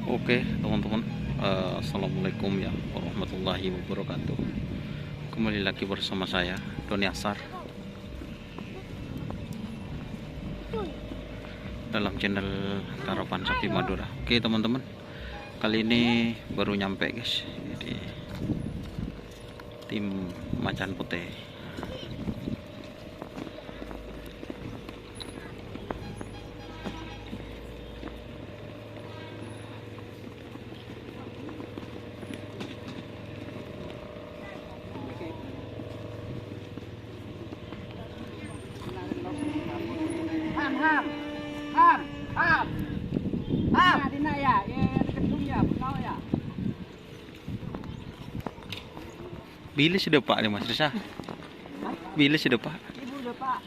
Oke teman-teman, Assalamualaikum ya warahmatullahi wabarakatuh. Kembali lagi bersama saya Doni Asar dalam channel Karapan Sapi Madura. Oke teman-teman, kali ini baru nyampe guys. Jadi tim macan putih. Bilis sudah pak nih Mas Risa. Bilis sudah pak. Ibu udah pak.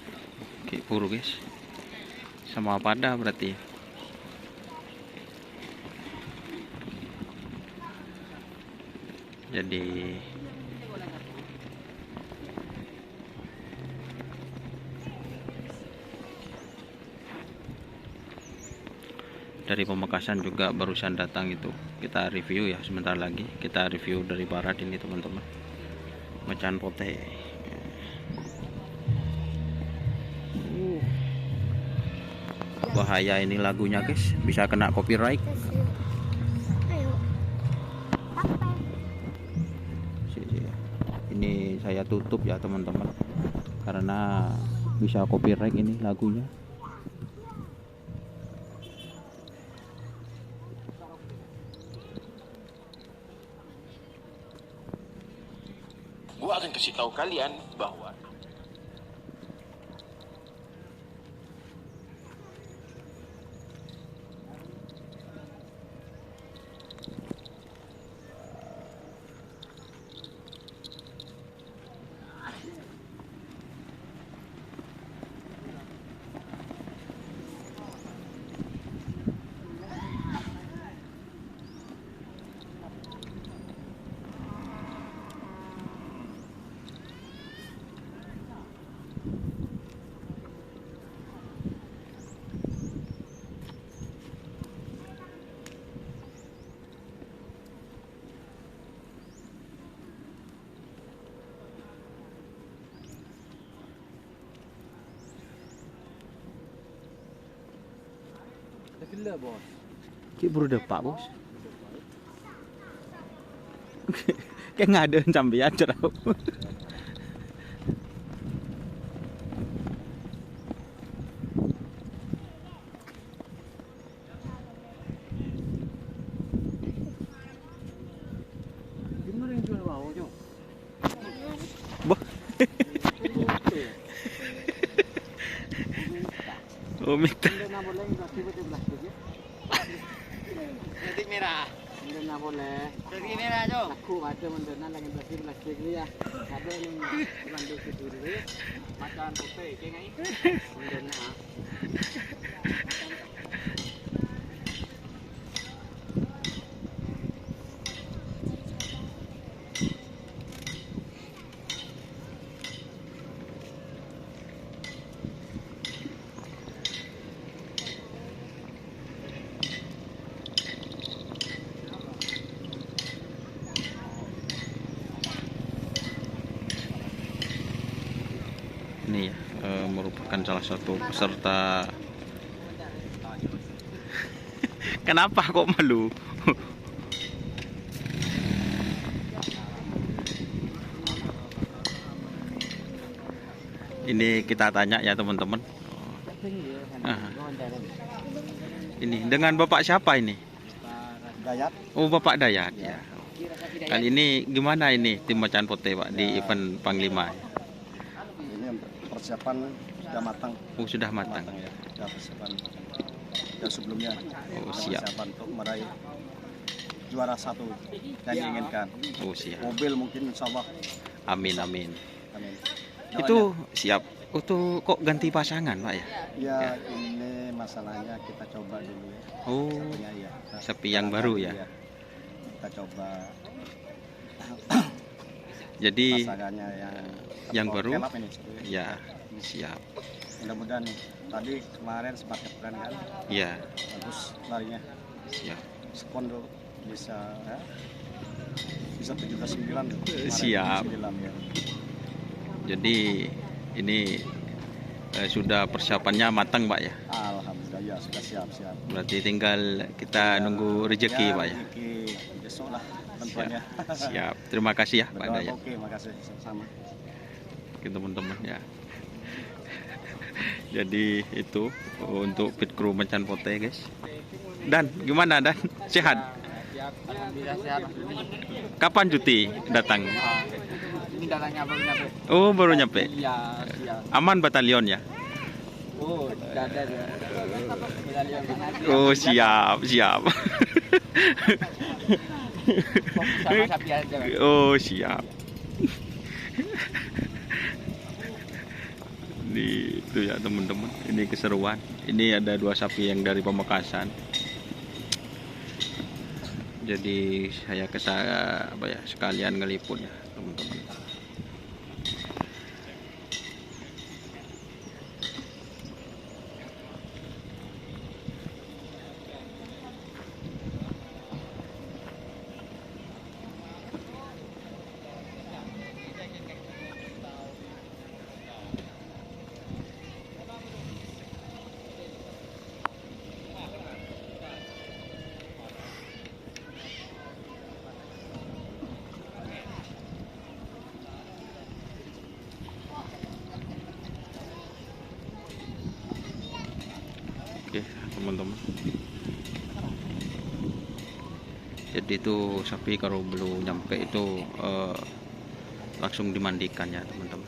Oke buru guys. Sama pada berarti. Jadi dari Pamekasan juga barusan datang itu. Kita review ya sebentar lagi. Kita review dari barat ini teman-teman. Macan putih. Bahaya ini lagunya guys, bisa kena copyright. Ini saya tutup ya teman-teman, karena bisa copyright ini lagunya. Gua akan kasih tahu kalian bahwa Gila bos. Cik buru depak bos. Kayak nggak ada sampai aja tau. Gimana yang jual bawah jo? Oh minta. Hindi na boleh plastik itu plastik ya. Plastik merah. Hindi na boleh. Plastik merah jo. Laku ada mendana lagi plastik dia. Ada yang banding situ dulu. Macan putih kayak ngai. Mendana. Ini ya, merupakan salah satu peserta. Kenapa kok malu? Ini kita tanya ya teman-teman. Ini dengan Bapak siapa ini? Dayat. Oh Bapak Dayat ya. Kali ini gimana ini tim macan putih Pak di event Panglima? Ini persiapan sudah matang. Oh sudah matang. Ya. Sudah persiapan. Dan sebelumnya. Oh siap. Persiapan untuk meraih juara satu yang diinginkan. Oh siap. Mobil mungkin insya Allah. Amin amin. Amin. Itu siap. Itu kok ganti pasangan Pak ya? Ya, ini masalahnya kita coba dulu ya. Oh. Sapinya, ya. Sapi yang baru ya? Kita coba Jadi pasangannya yang baru kelap ini, sebenarnya. ya siap. Mudah-mudahan nih. Tadi kemarin sempat keren kan? Ya Bagus larinya. siap. sekon tuh bisa ya, bisa 7 ke 9 tuh. Kemarin Siap. 9 ya. Jadi ini sudah persiapannya matang Pak ya. Alhamdulillah ya sudah siap. Berarti tinggal kita nunggu rezeki Pak ya. Rezeki besok lah tentunya. Siap. Terima kasih ya Pak Betul, Dayat. oke, makasih sama. Oke teman-teman ya. Jadi itu untuk pit crew Macan Pote guys. Dan gimana Dan? Sehat? Alhamdulillah sehat Mas Doni. Kapan cuti datang? Ini datangnya baru nyampe. Oh baru nyampe. Iya, siap. Aman batalion ya? Oh, tidak ada dia. Medalion mana? Oh siap. Sama sapi aja. Mas. Oh siap. Itu ya teman-teman. Ini keseruan. Ini ada 2 sapi yang dari Pamekasan. Jadi saya sekalian ngeliput ya teman-teman. Oke teman-teman. Jadi itu sapi kalau belum nyampe itu langsung dimandikan ya teman-teman.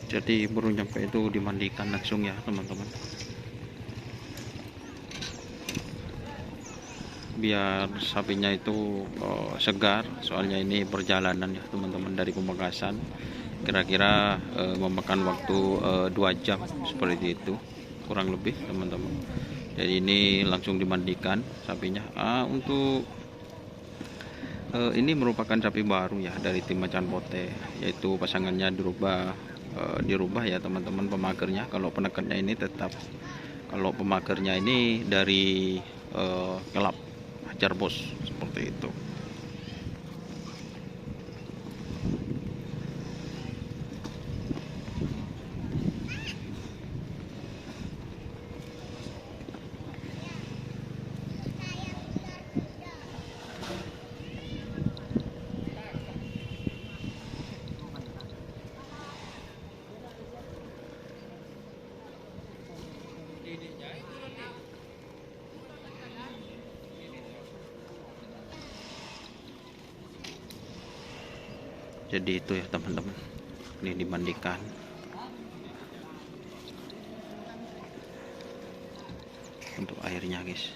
Jadi baru nyampe itu dimandikan langsung ya teman-teman, biar sapinya itu segar. Soalnya ini perjalanan ya teman-teman dari Pamekasan, kira-kira memakan waktu 2 jam seperti itu kurang lebih teman-teman. Jadi ini langsung dimandikan sapinya. Untuk ini merupakan sapi baru ya dari tim Macan Pote, yaitu pasangannya dirubah ya teman-teman pemagernya. Kalau penekannya ini tetap, kalau pemagernya ini dari kelab Hajar Bos seperti itu. Jadi itu ya teman-teman, ini dimandikan. Untuk airnya guys.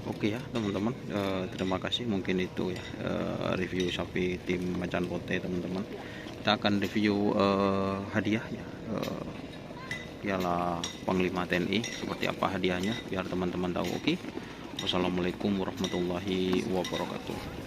Oke ya teman-teman, terima kasih. Mungkin itu ya review sapi tim Macan Pote teman-teman. Kita akan review hadiah ya, Piala Panglima TNI seperti apa hadiahnya biar teman-teman tahu. Oke, wassalamualaikum warahmatullahi wabarakatuh.